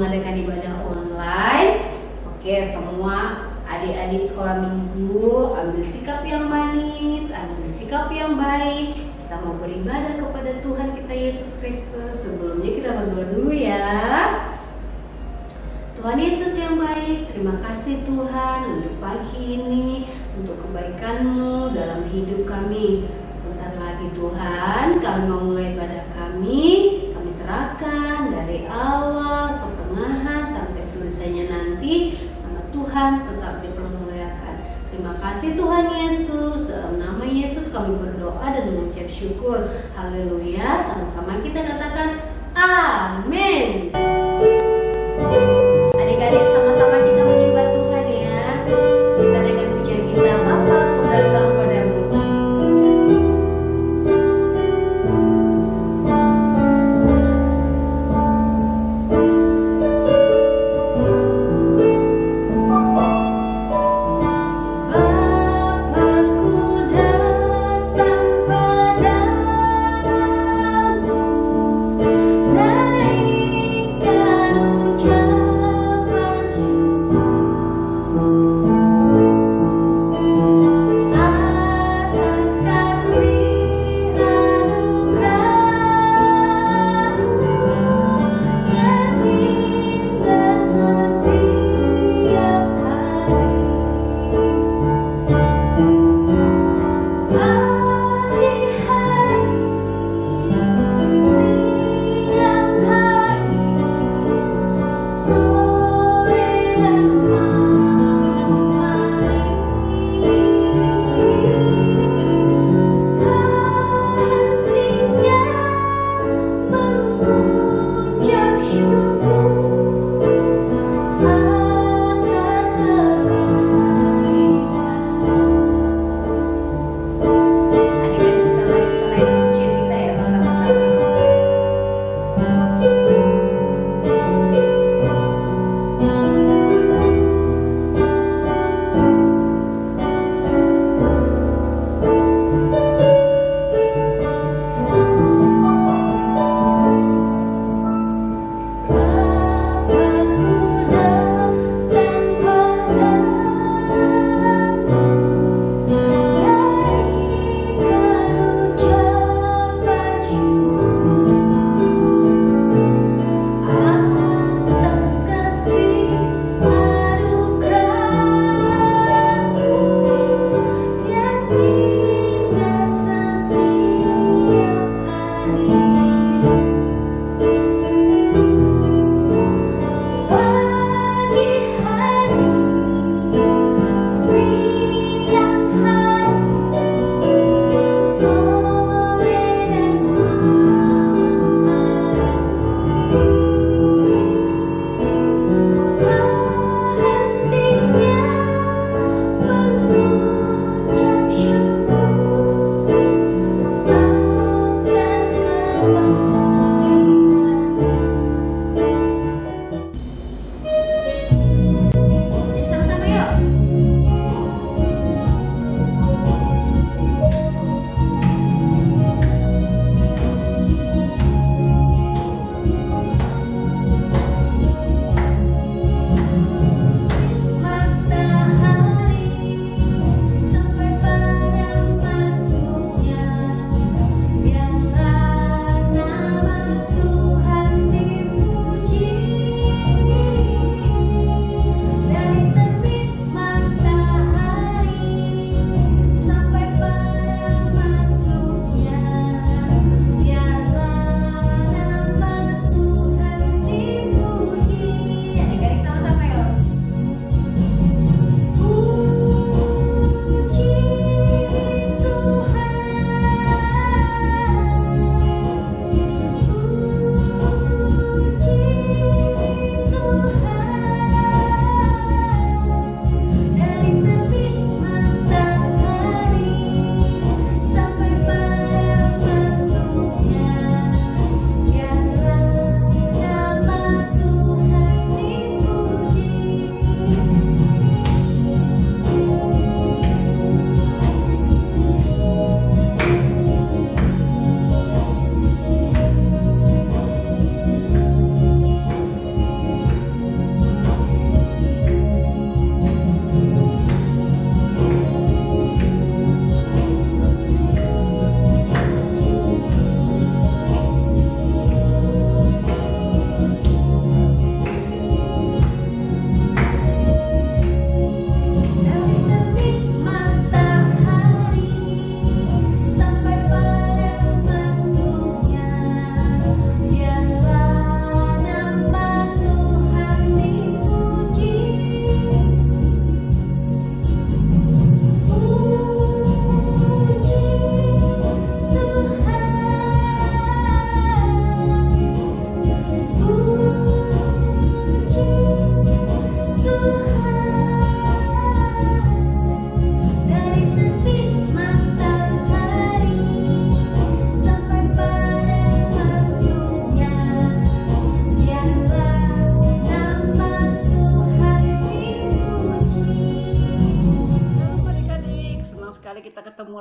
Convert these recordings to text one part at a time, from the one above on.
mengadakan ibadah online. Oke, semua adik-adik sekolah minggu, ambil sikap yang manis, ambil sikap yang baik. Kita mau beribadah kepada Tuhan kita Yesus Kristus. Sebelumnya kita berdoa dulu ya. Tuhan Yesus yang baik, terima kasih Tuhan untuk pagi ini, untuk kebaikan-Mu dalam hidup kami. Sebentar lagi Tuhan, kami mau mulai ibadah kami serahkan dari awal, pertengahan, sampai selesainya nanti. Nama Tuhan tetap dipermuliakan. Terima kasih Tuhan Yesus, dalam nama Yesus kami berdoa dan mengucap syukur. Haleluya, sama-sama kita katakan amin. Adik-adik sama-sama kita menyembah Tuhan ya. Kita dengan pujian kita, Bapa aku datang padamu. Naik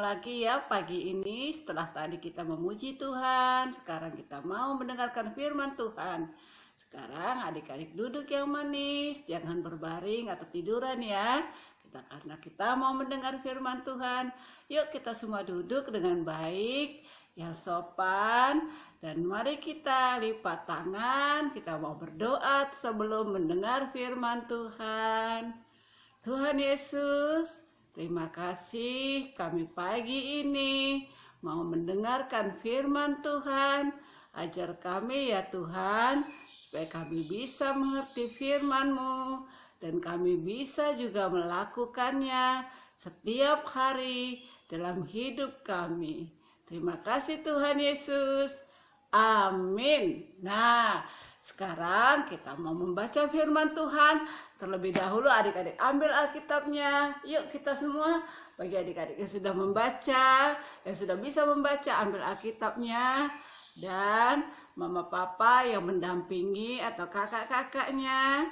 lagi ya pagi ini. Setelah tadi kita memuji Tuhan, sekarang kita mau mendengarkan firman Tuhan. Sekarang adik-adik duduk yang manis, jangan berbaring atau tiduran ya. Karena kita mau mendengar firman Tuhan. Yuk kita semua duduk dengan baik, yang sopan. Dan mari kita lipat tangan, kita mau berdoa sebelum mendengar firman Tuhan. Tuhan Yesus, terima kasih kami pagi ini mau mendengarkan firman Tuhan. Ajar kami ya Tuhan, supaya kami bisa mengerti firman-Mu dan kami bisa juga melakukannya setiap hari dalam hidup kami. Terima kasih Tuhan Yesus. Amin. Nah, sekarang kita mau membaca firman Tuhan. Terlebih dahulu adik-adik ambil Alkitabnya. Yuk kita semua, bagi adik-adik yang sudah membaca, yang sudah bisa membaca, ambil Alkitabnya. Dan mama papa yang mendampingi atau kakak-kakaknya,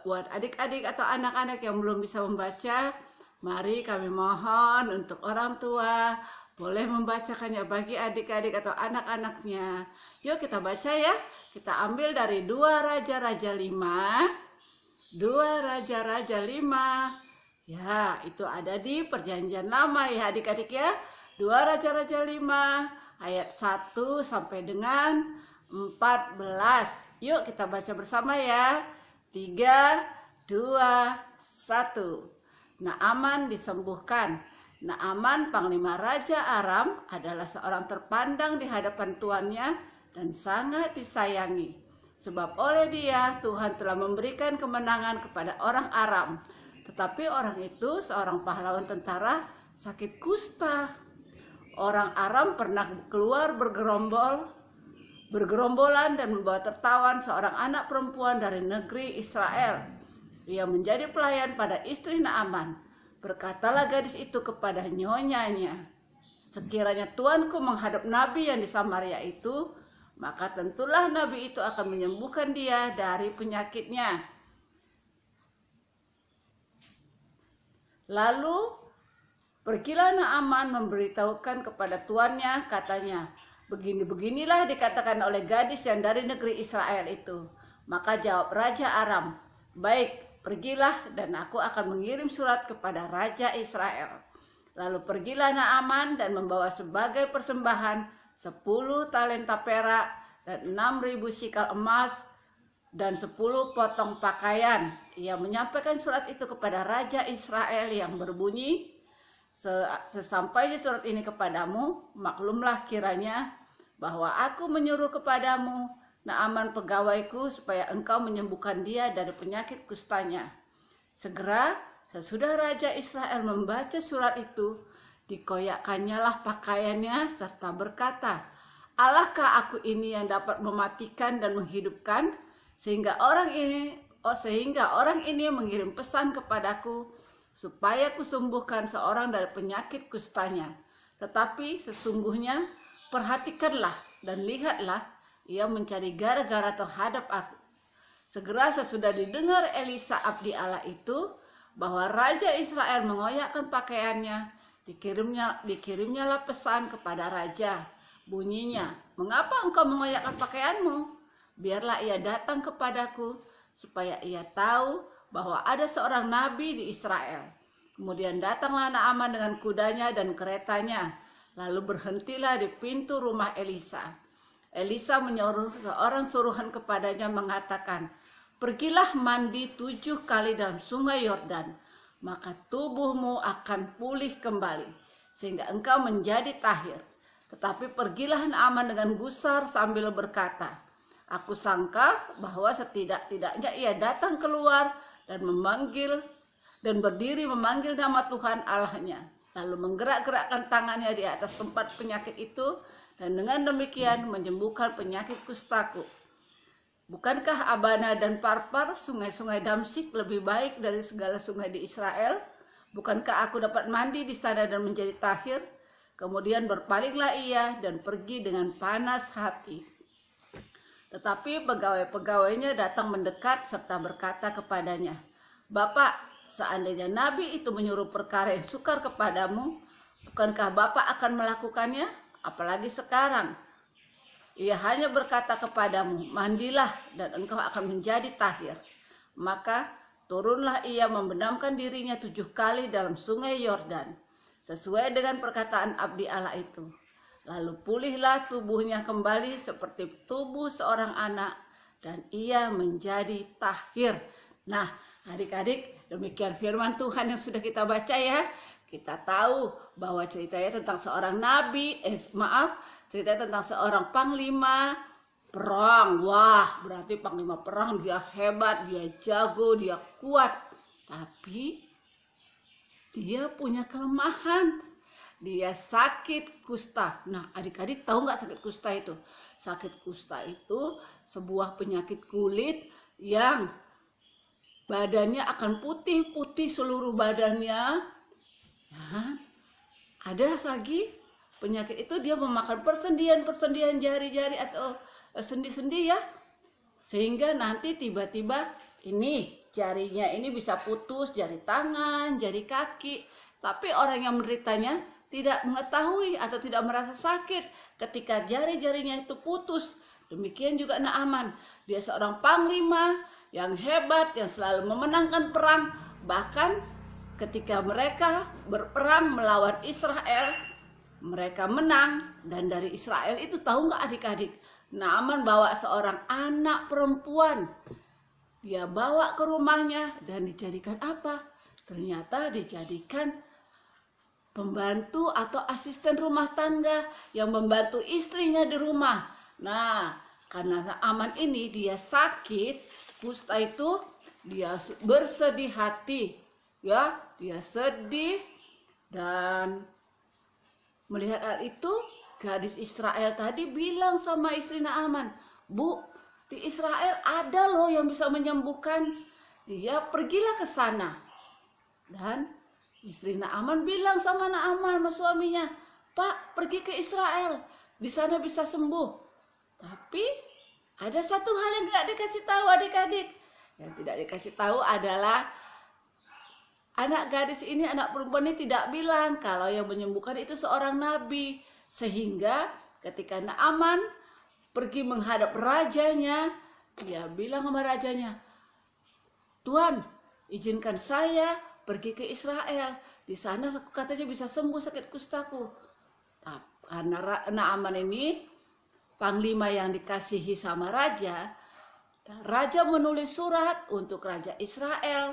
buat adik-adik atau anak-anak yang belum bisa membaca, mari kami mohon untuk orang tua boleh membacakannya bagi adik-adik atau anak-anaknya. Yuk kita baca ya. Kita ambil dari 2 Raja-Raja 5. 2 Raja-Raja 5. Ya, itu ada di Perjanjian Lama ya adik-adik ya. 2 Raja-Raja 5 ayat 1 sampai dengan 14. Yuk kita baca bersama ya. 3, 2, 1. Naaman disembuhkan. Naaman, panglima Raja Aram, adalah seorang terpandang di hadapan tuannya dan sangat disayangi. Sebab oleh dia Tuhan telah memberikan kemenangan kepada orang Aram. Tetapi orang itu, seorang pahlawan tentara, sakit kusta. Orang Aram pernah keluar bergerombolan dan membawa tertawan seorang anak perempuan dari negeri Israel. Ia menjadi pelayan pada istri Naaman. Berkatalah gadis itu kepada nyonyanya, sekiranya tuanku menghadap nabi yang di Samaria itu, maka tentulah nabi itu akan menyembuhkan dia dari penyakitnya. Lalu pergilah Naaman memberitahukan kepada tuannya, katanya, begini-beginilah dikatakan oleh gadis yang dari negeri Israel itu. Maka jawab Raja Aram, baik, pergilah dan aku akan mengirim surat kepada Raja Israel. Lalu pergilah Naaman dan membawa sebagai persembahan 10 talenta perak dan 6.000 shikal emas dan 10 potong pakaian. Ia menyampaikan surat itu kepada Raja Israel yang berbunyi, sesampainya surat ini kepadamu, maklumlah kiranya bahwa aku menyuruh kepadamu Naaman pegawaiku supaya engkau menyembuhkan dia dari penyakit kustanya. Segera sesudah Raja Israel membaca surat itu, dikoyakkannyalah pakaiannya serta berkata, Allahkah aku ini yang dapat mematikan dan menghidupkan, sehingga orang ini mengirim pesan kepadaku supaya kusembuhkan seorang dari penyakit kustanya. Tetapi sesungguhnya perhatikanlah dan lihatlah, ia mencari gara-gara terhadap aku. Segera sesudah didengar Elisa abdi Allah itu bahwa Raja Israel mengoyakkan pakaiannya, dikirimnyalah pesan kepada raja. Bunyinya, mengapa engkau mengoyakkan pakaianmu? Biarlah ia datang kepadaku, supaya ia tahu bahwa ada seorang nabi di Israel. Kemudian datanglah Naaman dengan kudanya dan keretanya, lalu berhentilah di pintu rumah Elisa. Elisa menyuruh seorang suruhan kepadanya mengatakan, pergilah mandi 7 kali dalam sungai Yordan, maka tubuhmu akan pulih kembali, sehingga engkau menjadi tahir. Tetapi pergilah Naaman dengan gusar sambil berkata, aku sangka bahwa setidak-tidaknya ia datang keluar dan berdiri memanggil nama Tuhan Allahnya, lalu menggerak-gerakkan tangannya di atas tempat penyakit itu, dan dengan demikian menyembuhkan penyakit kustaku. Bukankah Abana dan Parpar, sungai-sungai Damsyik, lebih baik dari segala sungai di Israel? Bukankah aku dapat mandi di sana dan menjadi tahir? Kemudian berpalinglah ia dan pergi dengan panas hati. Tetapi pegawai-pegawainya datang mendekat serta berkata kepadanya, Bapak, seandainya nabi itu menyuruh perkara yang sukar kepadamu, Bukankah Bapa akan melakukannya? Apalagi sekarang. Ia hanya berkata kepadamu, mandilah dan engkau akan menjadi tahir. Maka turunlah ia membenamkan dirinya 7 kali dalam sungai Yordan, sesuai dengan perkataan abdi Allah itu. Lalu pulihlah tubuhnya kembali seperti tubuh seorang anak, dan ia menjadi tahir. Nah, adik-adik, demikian firman Tuhan yang sudah kita baca ya. Kita tahu bahwa ceritanya tentang seorang nabi, ceritanya tentang seorang panglima perang. Wah, berarti panglima perang dia hebat, dia jago, dia kuat. Tapi dia punya kelemahan. Dia sakit kusta. Nah, adik-adik tahu nggak sakit kusta itu? Sakit kusta itu sebuah penyakit kulit yang badannya akan putih-putih seluruh badannya. Nah, ada lagi penyakit itu dia memakan persendian jari-jari atau sendi-sendi ya, sehingga nanti tiba-tiba ini jarinya ini bisa putus, jari tangan, jari kaki. Tapi orang yang menderitanya tidak mengetahui atau tidak merasa sakit ketika jari-jarinya itu putus. Demikian juga Naaman, dia seorang panglima yang hebat, yang selalu memenangkan perang. Bahkan ketika mereka berperang melawan Israel, mereka menang. Dan dari Israel itu tahu nggak adik-adik, Naaman bawa seorang anak perempuan. Dia bawa ke rumahnya dan dijadikan apa? Ternyata dijadikan pembantu atau asisten rumah tangga yang membantu istrinya di rumah. Nah, karena Naaman ini dia sakit kusta itu, dia bersedih hati. Ya, dia sedih, dan melihat hal itu, gadis Israel tadi bilang sama istri Naaman, "Bu, di Israel ada loh yang bisa menyembuhkan." Dia pergilah ke sana. Dan istri Naaman bilang sama Naaman, sama suaminya, "Pak, pergi ke Israel, di sana bisa sembuh." Tapi ada satu hal yang tidak dikasih tahu adik-adik. Yang tidak dikasih tahu adalah anak gadis ini, anak perempuan ini tidak bilang kalau yang menyembuhkan itu seorang nabi. Sehingga ketika Naaman pergi menghadap rajanya, dia bilang sama rajanya, "Tuan, izinkan saya pergi ke Israel. Di sana katanya bisa sembuh sakit kustaku." Nah, karena Naaman ini panglima yang dikasihi sama raja, raja menulis surat untuk raja Israel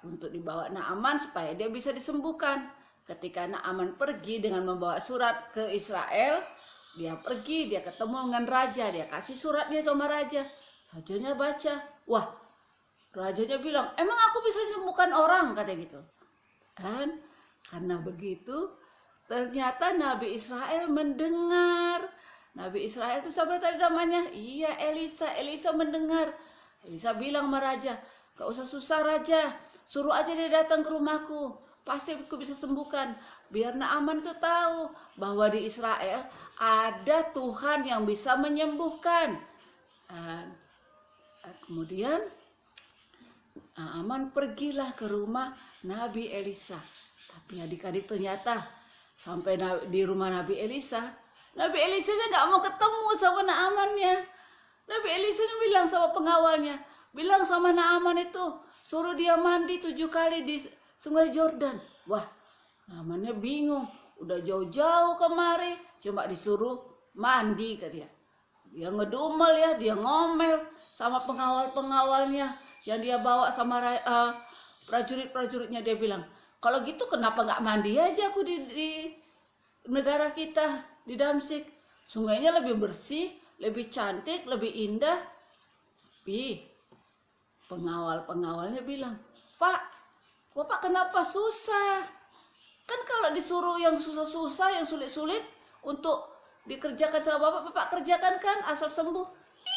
untuk dibawa Naaman supaya dia bisa disembuhkan. Ketika Naaman pergi dengan membawa surat ke Israel, dia pergi, dia ketemu dengan raja, dia kasih suratnya ke raja. Rajanya baca, wah, rajanya bilang, "Emang aku bisa menyembuhkan orang?" katanya gitu. Dan karena begitu, ternyata Nabi Israel mendengar. Nabi Israel itu siapa tadi namanya? Iya, Elisa. Elisa mendengar. Elisa bilang sama raja, "Gak usah susah raja, suruh aja dia datang ke rumahku, pasti aku bisa sembuhkan." Biar Naaman itu tahu bahwa di Israel ada Tuhan yang bisa menyembuhkan. Kemudian Naaman pergilah ke rumah Nabi Elisa. Tapi adik-adik ternyata sampai di rumah Nabi Elisa, Nabi Elisanya gak mau ketemu sama Naamannya. Nabi Elisanya bilang sama pengawalnya, bilang sama Naaman itu, suruh dia mandi 7 kali di sungai Yordan. Wah, Naamannya bingung. Udah jauh-jauh kemari, cuma disuruh mandi ke dia. Dia ngedumel ya, dia ngomel sama pengawal-pengawalnya yang dia bawa sama prajurit-prajuritnya. Dia bilang, "Kalau gitu kenapa nggak mandi aja aku di negara kita, di Damsyik? Sungainya lebih bersih, lebih cantik, lebih indah." Tapi pengawal-pengawalnya bilang, "Pak, Bapak kenapa susah? Kan kalau disuruh yang susah-susah, yang sulit-sulit untuk dikerjakan sama Bapak, Bapak kerjakan kan asal sembuh."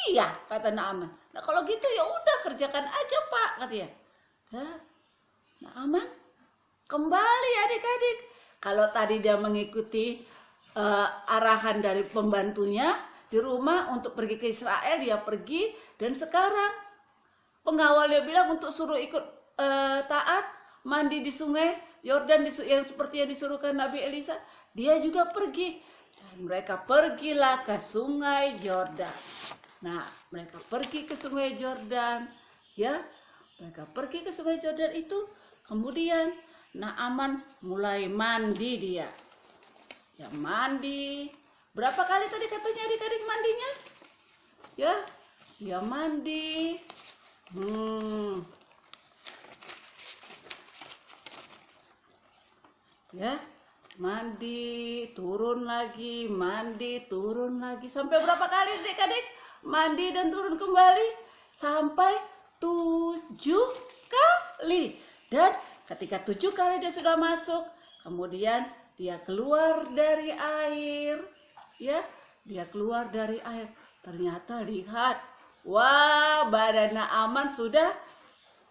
"Iya," kata Naaman. "Nah kalau gitu ya udah kerjakan aja Pak," katanya. Nah, Naaman kembali adik-adik. Kalau tadi dia mengikuti arahan dari pembantunya di rumah untuk pergi ke Israel, dia pergi. Dan sekarang pengawalnya bilang untuk suruh ikut taat mandi di sungai Yordan yang seperti yang disuruhkan Nabi Elisa, dia juga pergi. Dan mereka pergilah ke sungai Yordan. Nah, mereka pergi ke sungai Yordan, ya. Mereka pergi ke sungai Yordan itu, kemudian Naaman mulai mandi dia. Ya, mandi. Berapa kali tadi katanya adik-adik mandinya? Ya, dia mandi. Ya, mandi, turun lagi, mandi, turun lagi. Sampai berapa kali adik-adik? Mandi dan turun kembali. Sampai 7 kali. Dan ketika 7 kali dia sudah masuk, kemudian dia keluar dari air. Ya, dia keluar dari air. Ternyata lihat, wah, badan Naaman sudah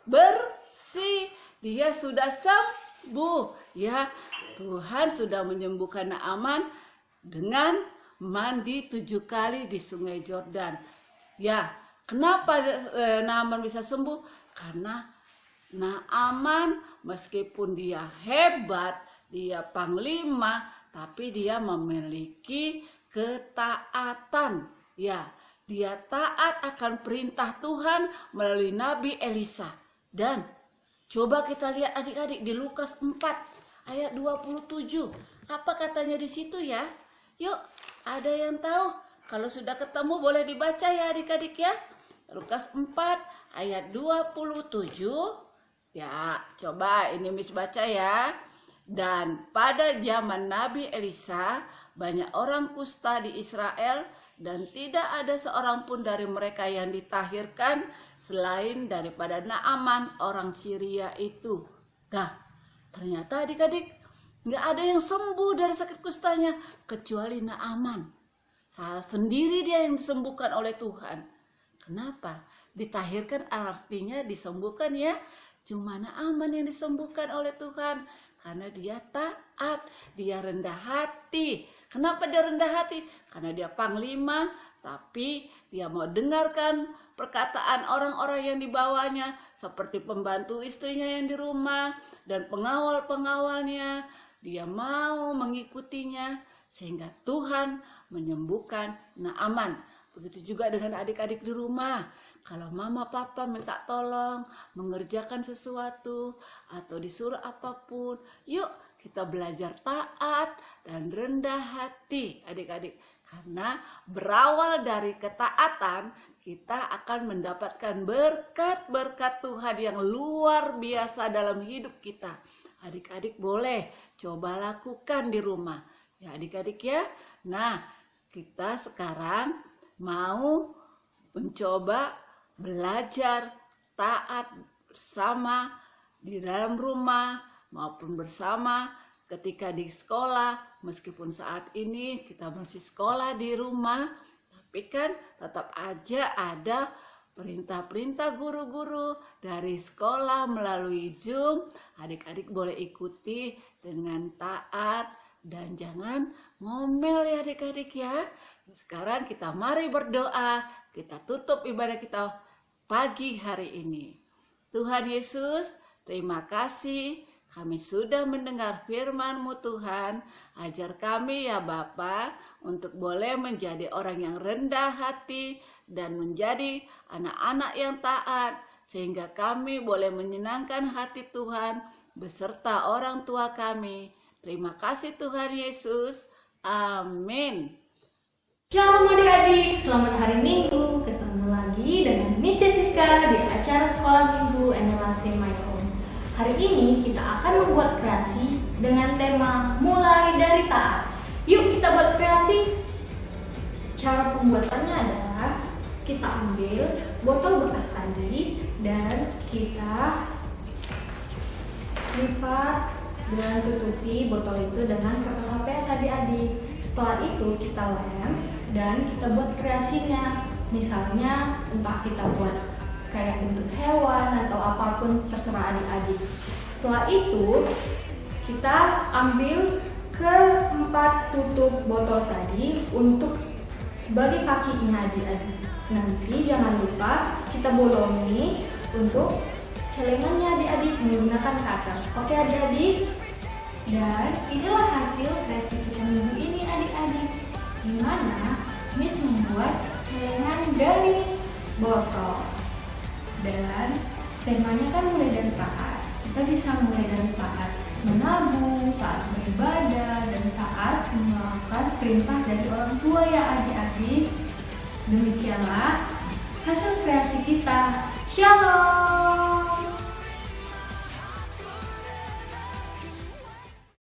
bersih. Dia sudah sembuh. Ya, Tuhan sudah menyembuhkan Naaman dengan mandi 7 kali di sungai Yordan. Ya, kenapa Naaman bisa sembuh? Karena Naaman meskipun dia hebat, dia panglima, tapi dia memiliki ketaatan. Ya, dia taat akan perintah Tuhan melalui Nabi Elisa. Dan coba kita lihat adik-adik di Lukas 4 ayat 27. Apa katanya di situ ya? Yuk, ada yang tahu? Kalau sudah ketemu boleh dibaca ya adik-adik ya. Lukas 4 ayat 27. Ya, coba ini Miss baca ya. Dan pada zaman Nabi Elisa, banyak orang kusta di Israel dan tidak ada seorang pun dari mereka yang ditahirkan selain daripada Naaman orang Syria itu. Nah, ternyata adik-adik nggak ada yang sembuh dari sakit kustanya kecuali Naaman. Sendiri dia yang disembuhkan oleh Tuhan. Kenapa? Ditahirkan artinya disembuhkan ya. Cuma Naaman yang disembuhkan oleh Tuhan. Karena dia taat, dia rendah hati. Kenapa dia rendah hati? Karena dia panglima, tapi dia mau dengarkan perkataan orang-orang yang dibawanya, seperti pembantu istrinya yang di rumah, dan pengawal-pengawalnya. Dia mau mengikutinya, sehingga Tuhan menyembuhkan Naaman. Begitu juga dengan adik-adik di rumah. Kalau mama papa minta tolong mengerjakan sesuatu atau disuruh apapun, yuk kita belajar taat dan rendah hati adik-adik. Karena berawal dari ketaatan kita akan mendapatkan berkat-berkat Tuhan yang luar biasa dalam hidup kita. Adik-adik boleh coba lakukan di rumah. Ya adik-adik ya. Nah, kita sekarang mau mencoba belajar taat bersama di dalam rumah maupun bersama ketika di sekolah. Meskipun saat ini kita masih sekolah di rumah, tapi kan tetap aja ada perintah-perintah guru-guru dari sekolah melalui Zoom. Adik-adik boleh ikuti dengan taat dan jangan ngomel ya adik-adik ya. Sekarang kita mari berdoa, kita tutup ibadah kita pagi hari ini. Tuhan Yesus, terima kasih kami sudah mendengar firman-Mu Tuhan. Ajar kami ya Bapa untuk boleh menjadi orang yang rendah hati dan menjadi anak-anak yang taat. Sehingga kami boleh menyenangkan hati Tuhan beserta orang tua kami. Terima kasih Tuhan Yesus. Amin. Shalom adik-adik, selamat hari Minggu. Ketemu lagi dengan Miss Jessica di acara Sekolah Minggu NLAC My Home. Hari ini kita akan membuat kreasi dengan tema mulai dari taat. Yuk kita buat kreasi. Cara pembuatannya adalah kita ambil botol bekas tadi dan kita lipat dan tutupi botol itu dengan kertas HPS adik-adik. Setelah itu kita lem dan kita buat kreasinya. Misalnya entah kita buat kayak bentuk hewan atau apapun terserah adik-adik. Setelah itu kita ambil keempat tutup botol tadi untuk sebagai kakinya adik-adik. Nanti jangan lupa kita bolongi untuk celengannya adik-adik menggunakan cutter. Oke adik-adik? Dan inilah hasil kreasi kita minggu ini adik-adik, di mana Miss membuat celengan dari botol. Dan temanya kan mulai dari taat. Kita bisa mulai dari taat menabung, taat beribadah, dan taat melakukan perintah dari orang tua ya adik-adik. Demikianlah hasil kreasi kita. Shalom.